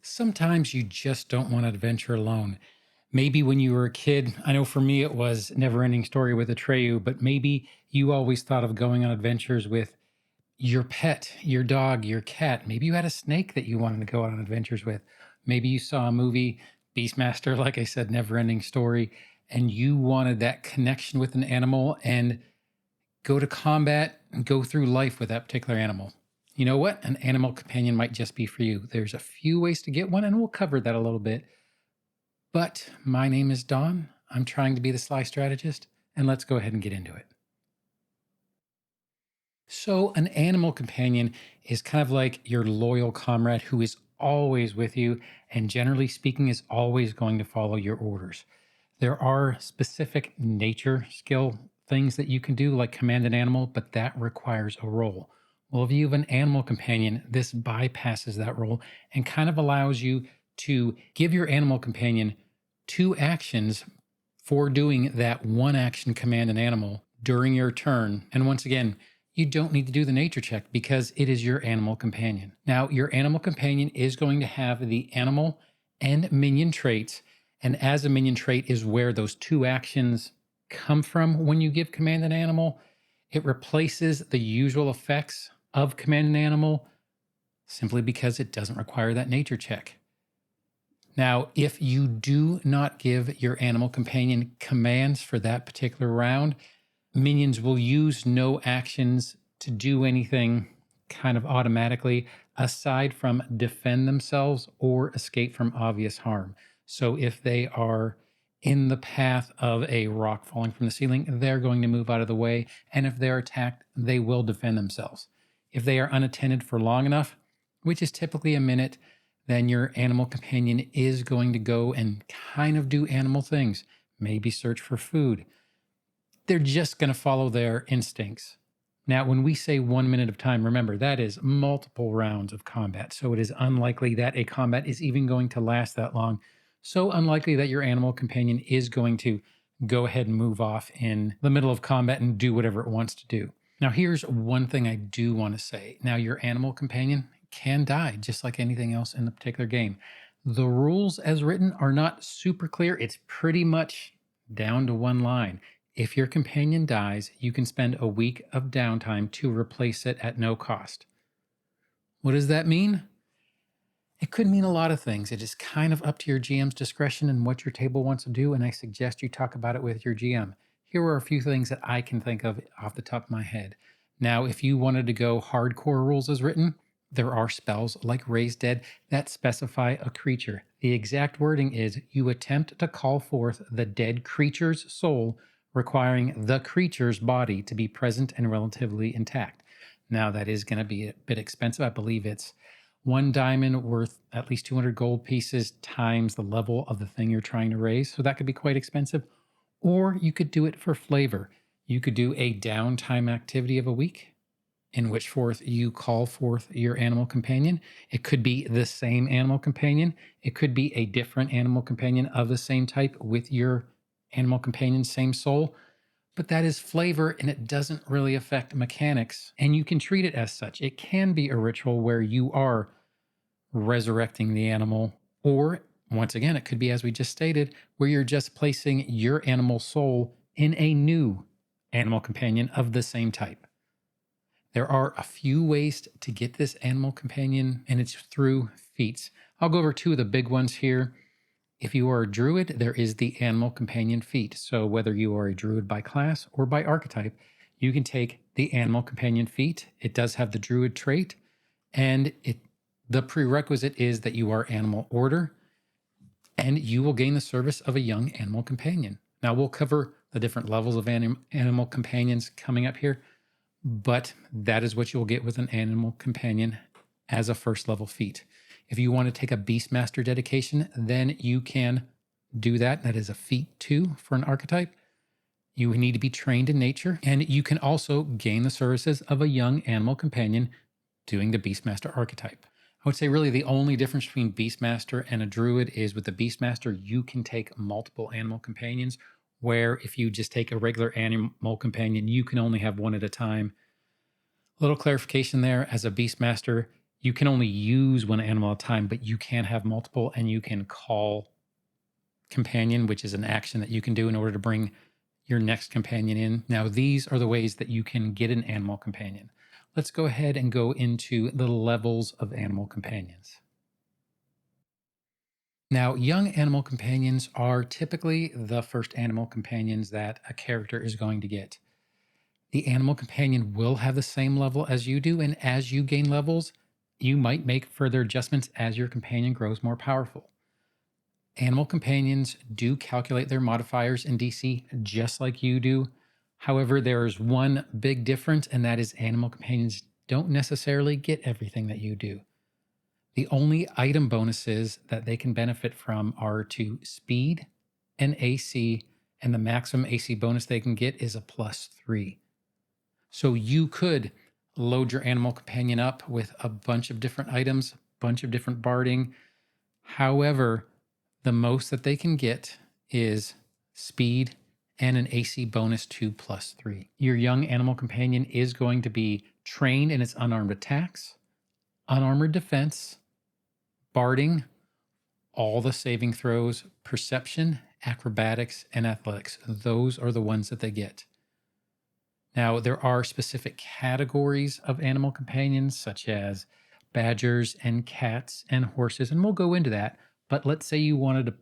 Sometimes you just don't want to adventure alone. Maybe when you were a kid, I know for me it was Never Ending Story with Atreyu, but maybe you always thought of going on adventures with your pet, your dog, your cat. Maybe you had a snake that you wanted to go on adventures with. Maybe you saw a movie, Beastmaster, like I said, Never Ending Story, and you wanted that connection with an animal and go to combat and go through life with that particular animal. You know what? An animal companion might just be for you. There's a few ways to get one, and we'll cover that a little bit. But my name is Don. I'm trying to be the Sly Strategist, and let's go ahead and get into it. So, an animal companion is kind of like your loyal comrade who is always with you and generally speaking is always going to follow your orders. There are specific nature skill things that you can do, like command an animal, but that requires a role. Well, if you have an animal companion, this bypasses that role and kind of allows you to give your animal companion two actions for doing that one action command an animal during your turn. And once again, you don't need to do the nature check because it is your animal companion. Now, your animal companion is going to have the animal and minion traits. And as a minion trait is where those two actions come from when you give command an animal. It replaces the usual effects of command an animal simply because it doesn't require that nature check. Now, if you do not give your animal companion commands for that particular round, minions will use no actions to do anything kind of automatically aside from defend themselves or escape from obvious harm. So if they are in the path of a rock falling from the ceiling, they're going to move out of the way. And if they're attacked, they will defend themselves. If they are unattended for long enough, which is typically a minute, then your animal companion is going to go and kind of do animal things, maybe search for food. They're just going to follow their instincts. Now, when we say 1 minute of time, remember that is multiple rounds of combat. So it is unlikely that a combat is even going to last that long. So unlikely that your animal companion is going to go ahead and move off in the middle of combat and do whatever it wants to do. Now, here's one thing I do want to say. Now, your animal companion can die just like anything else in the particular game. The rules as written are not super clear. It's pretty much down to one line. If your companion dies, you can spend a week of downtime to replace it at no cost. What does that mean? It could mean a lot of things. It is kind of up to your GM's discretion and what your table wants to do, and I suggest you talk about it with your GM. Here are a few things that I can think of off the top of my head. Now, if you wanted to go hardcore rules as written, there are spells like Raise Dead that specify a creature. The exact wording is you attempt to call forth the dead creature's soul, requiring the creature's body to be present and relatively intact. Now, that is going to be a bit expensive. I believe it's 1 diamond worth at least 200 gold pieces times the level of the thing you're trying to raise. So that could be quite expensive. Or you could do it for flavor. You could do a downtime activity of a week in which forth you call forth your animal companion. It could be the same animal companion. It could be a different animal companion of the same type with your animal companion's same soul. But that is flavor and it doesn't really affect mechanics. And you can treat it as such. It can be a ritual where you are resurrecting the animal, or once again, it could be, as we just stated, where you're just placing your animal soul in a new animal companion of the same type. There are a few ways to get this animal companion, and it's through feats. I'll go over 2 of the big ones here. If you are a druid, there is the animal companion feat. So whether you are a druid by class or by archetype, you can take the animal companion feat. It does have the druid trait, and the prerequisite is that you are animal order, and you will gain the service of a young animal companion. Now, we'll cover the different levels of animal companions coming up here, but that is what you'll get with an animal companion as a first level feat. If you want to take a Beastmaster dedication, then you can do that. That is a feat 2 for an archetype. You need to be trained in nature, and you can also gain the services of a young animal companion doing the Beastmaster archetype. I would say really the only difference between Beastmaster and a Druid is with the Beastmaster, you can take multiple animal companions, where if you just take a regular animal companion, you can only have one at a time. A little clarification there, as a Beastmaster, You can only use one animal at a time, but you can have multiple, and you can call companion, which is an action that you can do in order to bring your next companion in. Now, these are the ways that you can get an animal companion. Let's go ahead and go into the levels of animal companions. Now, young animal companions are typically the first animal companions that a character is going to get. The animal companion will have the same level as you do, and as you gain levels, you might make further adjustments as your companion grows more powerful. Animal companions do calculate their modifiers in DC just like you do. However, there is one big difference, and that is animal companions don't necessarily get everything that you do. The only item bonuses that they can benefit from are to speed and AC, and the maximum AC bonus they can get is a +3. So you could load your animal companion up with a bunch of different items, bunch of different barding. However, the most that they can get is speed and an AC bonus to +3. Your young animal companion is going to be trained in its unarmed attacks, unarmored defense, barding, all the saving throws, perception, acrobatics, and athletics. Those are the ones that they get. Now, there are specific categories of animal companions, such as badgers and cats and horses, and we'll go into that. But let's say you wanted an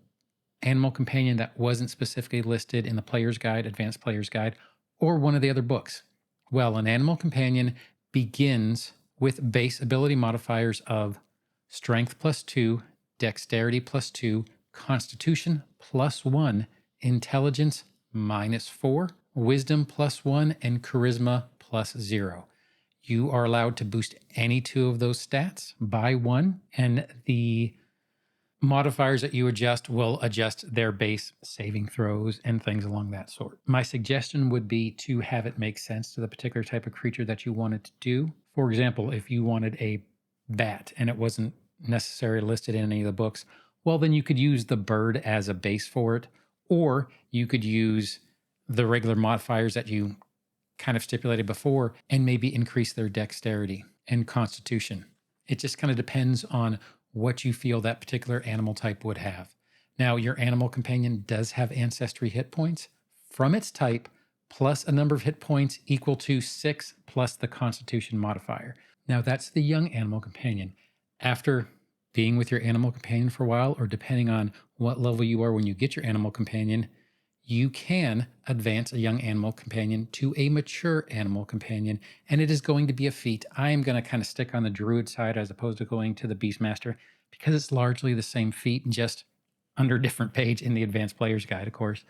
animal companion that wasn't specifically listed in the Player's Guide, Advanced Player's Guide, or one of the other books. Well, an animal companion begins with base ability modifiers of strength +2, dexterity +2, constitution +1, intelligence -4, wisdom +1, and charisma +0. You are allowed to boost any two of those stats by 1, and the modifiers that you adjust will adjust their base saving throws and things along that sort. My suggestion would be to have it make sense to the particular type of creature that you wanted to do. For example, if you wanted a bat and it wasn't necessarily listed in any of the books, well, then you could use the bird as a base for it, or you could use the regular modifiers that you kind of stipulated before and maybe increase their dexterity and constitution. It just kind of depends on what you feel that particular animal type would have. Now, your animal companion does have ancestry hit points from its type, plus a number of hit points equal to 6 plus the constitution modifier. Now, that's the young animal companion. After being with your animal companion for a while, or depending on what level you are when you get your animal companion, you can advance a young animal companion to a mature animal companion, and it is going to be a feat. I am going to kind of stick on the druid side as opposed to going to the beastmaster because it's largely the same feat, just under a different page in the advanced player's guide, of course.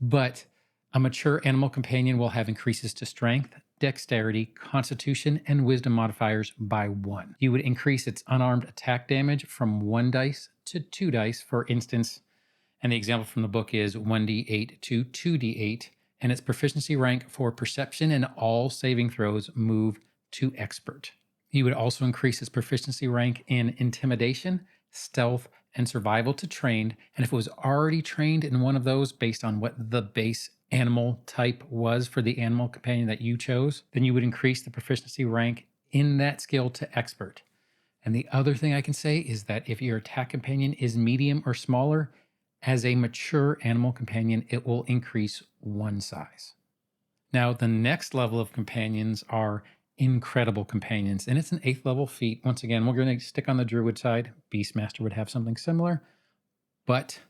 But a mature animal companion will have increases to strength, dexterity, constitution, and wisdom modifiers by 1. You would increase its unarmed attack damage from 1 dice to 2 dice, for instance. And the example from the book is 1d8 to 2d8, and its proficiency rank for perception and all saving throws move to expert. You would also increase its proficiency rank in intimidation, stealth, and survival to trained. And if it was already trained in one of those based on what the base animal type was for the animal companion that you chose, then you would increase the proficiency rank in that skill to expert. And the other thing I can say is that if your attack companion is medium or smaller, as a mature animal companion, it will increase 1 size. Now, the next level of companions are incredible companions, and it's an 8th level feat. Once again, we're going to stick on the druid side. Beastmaster would have something similar, but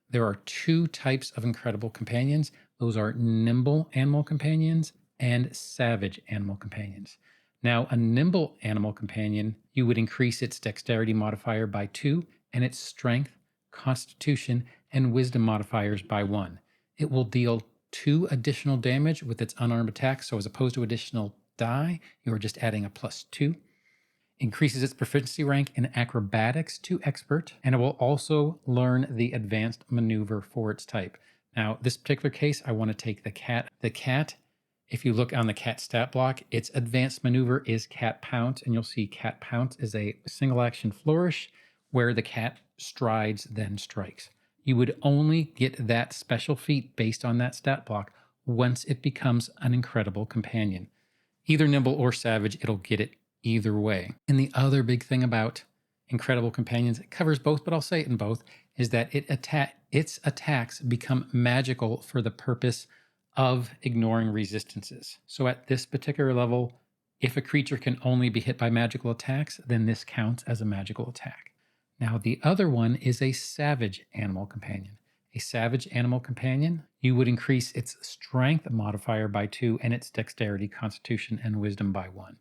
there are 2 types of incredible companions. Those are nimble animal companions and savage animal companions. Now, a nimble animal companion, you would increase its dexterity modifier by 2 and its strength, constitution, and wisdom modifiers by 1. It will deal 2 additional damage with its unarmed attack. So as opposed to additional die, you are just adding a +2. Increases its proficiency rank in acrobatics to expert, and it will also learn the advanced maneuver for its type. Now, this particular case, I want to take the cat. The cat, if you look on the cat stat block, its advanced maneuver is cat pounce, and you'll see cat pounce is a single action flourish where the cat strides, then strikes. You would only get that special feat based on that stat block once it becomes an incredible companion. Either nimble or savage, it'll get it either way. And the other big thing about Incredible Companions, it covers both, but I'll say it in both, is that its attacks become magical for the purpose of ignoring resistances. So at this particular level, if a creature can only be hit by magical attacks, then this counts as a magical attack. Now, the other one is a Savage Animal Companion. A Savage Animal Companion, you would increase its Strength modifier by 2 and its Dexterity, Constitution, and Wisdom by 1.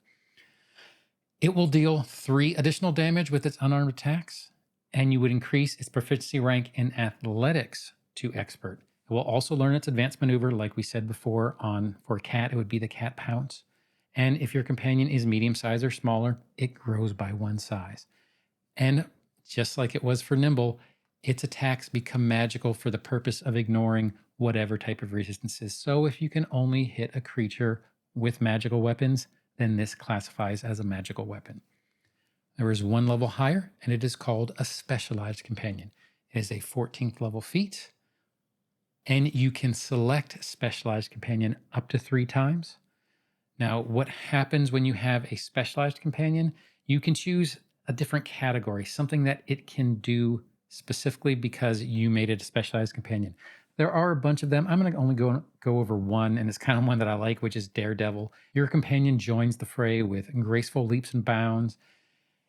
It will deal 3 additional damage with its unarmed attacks, and you would increase its proficiency rank in Athletics to Expert. It will also learn its advanced maneuver, like we said before. For a cat, it would be the Cat Pounce. And if your companion is medium size or smaller, it grows by 1 size. And just like it was for Nimble, its attacks become magical for the purpose of ignoring whatever type of resistances. So if you can only hit a creature with magical weapons, then this classifies as a magical weapon. There is one level higher, and it is called a Specialized Companion. It is a 14th level feat, and you can select Specialized Companion up to 3 times. Now, what happens when you have a Specialized Companion? You can choose a different category, something that it can do specifically because you made it a Specialized Companion. There are a bunch of them. I'm going to only go over one, and it's kind of one that I like, which is Daredevil. Your companion joins the fray with graceful leaps and bounds.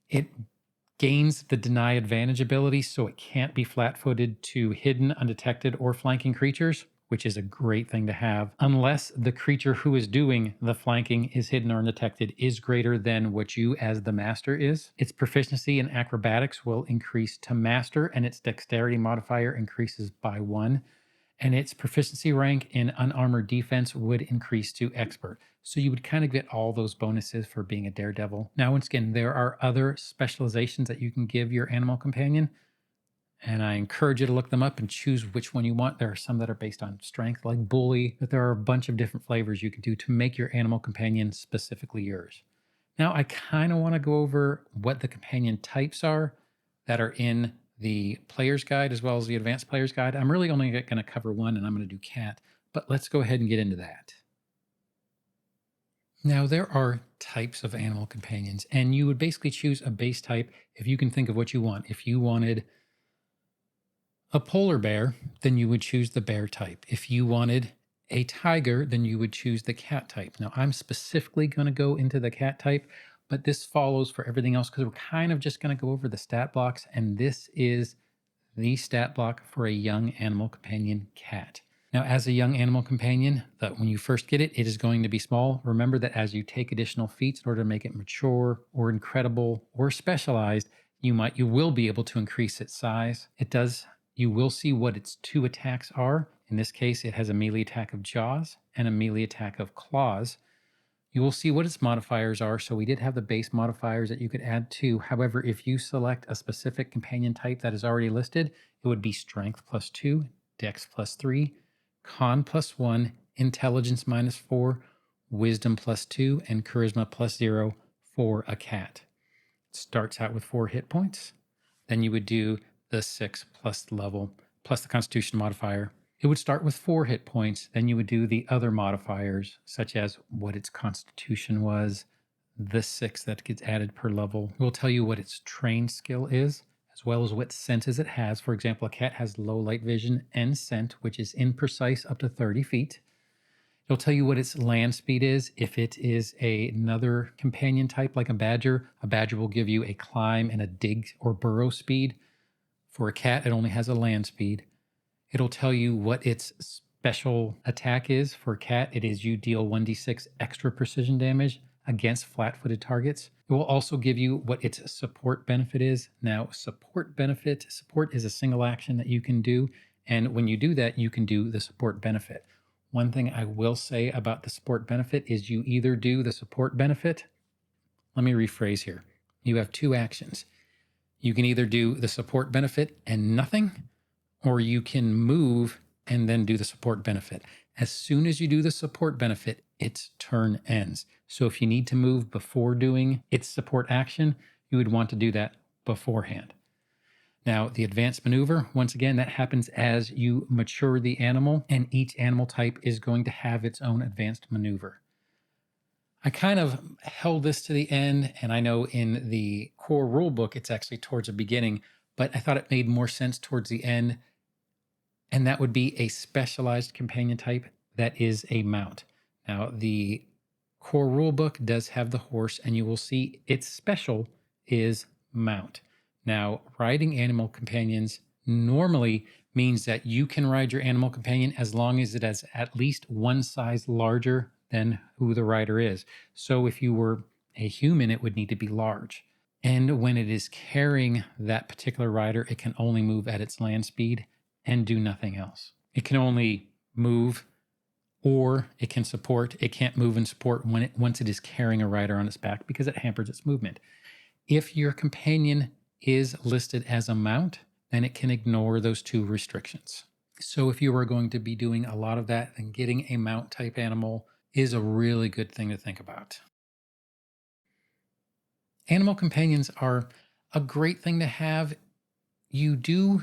It gains the Deny Advantage ability, so it can't be flat-footed to hidden, undetected, or flanking creatures, which is a great thing to have, unless the creature who is doing the flanking is hidden or undetected is greater than what you as the master is. Its proficiency in acrobatics will increase to master, and its dexterity modifier increases by 1. And its proficiency rank in unarmored defense would increase to expert. So you would kind of get all those bonuses for being a daredevil. Now, once again, there are other specializations that you can give your animal companion, and I encourage you to look them up and choose which one you want. There are some that are based on strength, like bully, but there are a bunch of different flavors you can do to make your animal companion specifically yours. Now, I kind of want to go over what the companion types are that are in the player's guide as well as the advanced player's guide. I'm really only going to cover one, and I'm going to do cat, but let's go ahead and get into that. Now, there are types of animal companions, and you would basically choose a base type if you can think of what you want. If you wanted a polar bear, then you would choose the bear type. If you wanted a tiger, then you would choose the cat type. Now, I'm specifically going to go into the cat type, but this follows for everything else because we're kind of just going to go over the stat blocks, and this is the stat block for a young animal companion cat. Now, as a young animal companion, when you first get it, it is going to be small. Remember that as you take additional feats in order to make it mature or incredible or specialized, you will be able to increase its size. You will see what its 2 attacks are. In this case, it has a melee attack of jaws and a melee attack of claws. You will see what its modifiers are. So we did have the base modifiers that you could add to. However, if you select a specific companion type that is already listed, it would be strength +2, dex +3, con +1, intelligence -4, wisdom +2, and charisma +0 for a cat. It starts out with 4 hit points. Then you would do the 6 plus level plus the constitution modifier. It would start with 4 hit points. Then you would do the other modifiers, such as what its constitution was, the 6 that gets added per level. It will tell you what its trained skill is, as well as what senses it has. For example, a cat has low light vision and scent, which is imprecise up to 30 feet. It'll tell you what its land speed is. If it is another companion type like a badger will give you a climb and a dig or burrow speed. For a cat, it only has a land speed. It'll tell you what its special attack is. For a cat, it is you deal 1d6 extra precision damage against flat-footed targets. It will also give you what its support benefit is. Now, support is a single action that you can do. And when you do that, you can do the support benefit. One thing I will say about the support benefit is you either do the support benefit. Let me rephrase here. You have 2 actions. You can either do the support benefit and nothing, or you can move and then do the support benefit. As soon as you do the support benefit, its turn ends. So if you need to move before doing its support action, you would want to do that beforehand. Now, the advanced maneuver, once again, that happens as you mature the animal, and each animal type is going to have its own advanced maneuver. I kind of held this to the end, and I know in the core rulebook, it's actually towards the beginning, but I thought it made more sense towards the end, and that would be a specialized companion type that is a mount. Now, the core rulebook does have the horse, and you will see its special is mount. Now, riding animal companions normally means that you can ride your animal companion as long as it is at least one size larger than who the rider is. So if you were a human, it would need to be large. And when it is carrying that particular rider, it can only move at its land speed and do nothing else. It can only move or it can support. It can't move and support once it is carrying a rider on its back because it hampers its movement. If your companion is listed as a mount, then it can ignore those two restrictions. So if you are going to be doing a lot of that, then getting a mount type animal is a really good thing to think about. Animal companions are a great thing to have. You do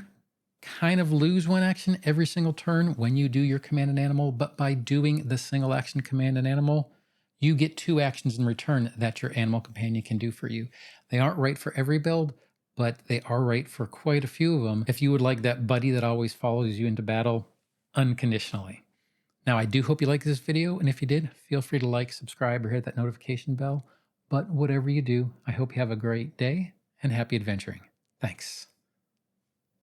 kind of lose one action every single turn when you do your command an animal, but by doing the single action command an animal, you get two actions in return that your animal companion can do for you. They aren't right for every build, but they are right for quite a few of them if you would like that buddy that always follows you into battle unconditionally. Now, I do hope you liked this video, and if you did, feel free to like, subscribe, or hit that notification bell. But whatever you do, I hope you have a great day and happy adventuring. Thanks.